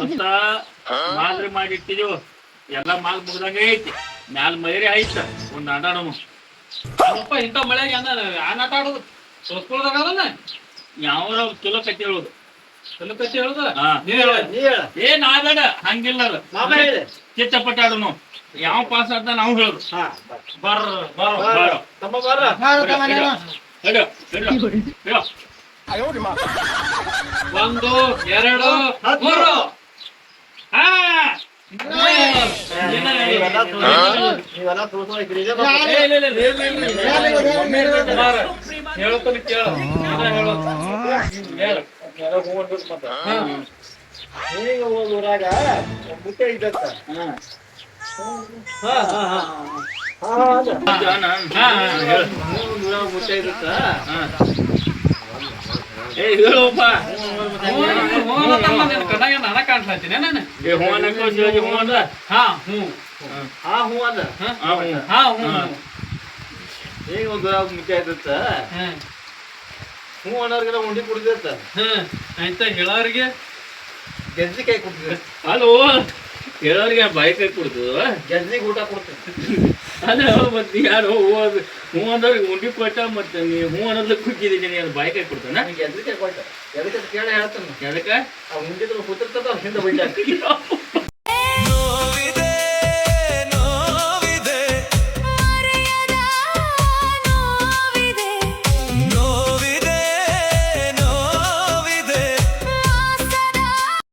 ಮತ್ತ ಮಾಲ್ರಿ ಮಾಡಿ ಇಟ್ಟಿದೀವು ಎಲ್ಲಾ ಮಾಲ್ ಮುಗ್ದಂಗ ಐತಿ ಮ್ಯಾಲ ಮೈರಿ ಐತ ಒಂದ್ ಆಟಾಡೋನು ಅಪ್ಪ ಇಂಥ ಮಳೆಗೆ ಆನ್ ಆಟ ಆಡೋದು ಸೋಸ್ಕೊಳ್ದಾಗಲ್ಲ ಯಾವ ಚಲೋ ಕಟ್ಟಿ ಹೇಳುದು ಚಲೋ ಕಚ್ಚಿ ಹೇಳುದ ಹಾ. ಏ ನಾಬೇಡ ಹಂಗಿಲ್ಲ ಅದು. ನಾವೇ ಹೇಳಿ. ಚಿತ್ತಪಟ್ಟ ಆಡುನು ಯಾವ ಪಾಸ್ ಆಡ್ದ ನಾವು ಹೇಳುದು ಬರ್ರ ಬಾರೋ. ತಮ್ಮ ಬಾರ. ಹಿಡ್ಯೋ, ಹಿಡ್ಯೋ, ಹಿಡ್ಯೋ. ಒಂದು ಎರಡು ಮೂರು ಹಾ ನೀವೆಲ್ಲ ತೋರ್ಸೋ ಇದ್ರಿ ಇದೆ ಬಾಪ. ಹೇಳ್ತಾನೆ ಕೇಳ ಹೇಳು ಎಲ್ಲ ಹೋಗ್ಬಿಟ್ಟು ಮತ್ತೆ. ಈಗ ಹೋದ್ ಊರಾಗ ಒಂದ್ ಮುಟ್ಟೆ ಇದ್ದತ್ತ. ಹಾ ಅದ. ಒಂದ್ ಊರಾಗ ಮುಟ್ಟೆ ಇದ್ದತ್ತ. ಏ ಹೇಳಪ್ಪ ಕಣ್ಣಾಗ ನಾನ ಕಾಣ್ಸ್ಲಾತೀನಿ ನಾನು ಏ ಹೂ ಅನ್ನಕ್ಕೆ ಶಿವಾಜಿ ಹೂ ಅಂದ ಹಾ ಹ್ಞೂ ಹೂ ಅದ. ಹಾ ಹ್ಞೂ ಈಗ ಒಂದ್ ಊರಾಗ ಮುಟ್ಟೆ ಇದ್ದತ್ತ. ಹೂ ಅನ್ನೋರ್ಗೆಲ್ಲ ಉಂಡಿ ಕುಡ್ದಿತ್ತ. ಆಯ್ತಾ ಹೇಳೋರಿಗೆ ಗೆಜ್ಜಿ ಕೈ ಕುಡ್ದಿದ್ದ. ಅಲ್ಲೋ ಹೇಳೋರಿಗೆ ಬಾಯಿ ಕೈ ಕುಡ್ದು ಗೆಜ್ಜಿಗೆ ಊಟ ಕೊಡ್ತೀನಿ. ಅದೇ ಮತ್ತೆ ಯಾರು ಹೂ ಅಂದವ್ರಿಗೆ ಉಂಡಿ ಕೊಟ್ಟ ಮತ್ತೆ ನೀ ಹೂ ಅನ್ನೋದಕ್ಕೆ ಕುಕ್ಕಿದ್ದೀನಿ ಅದು ಬಾಯಿ ಕೈ ಕೊಡ್ತಾನ ನನಗೆ ಗೆಜ್ಜಿ ಕೈ ಕೊಟ್ಟ. ಎದಕ್ಕೆ ಕೇಳ ಹೇಳ್ತಾನೆ. ಅದಕ್ಕೆ ಆ ಉಂಡಿದ್ರು ಕೂತಿರ್ತದ ಹಿಂದೆ ಬೈತಾನೆ.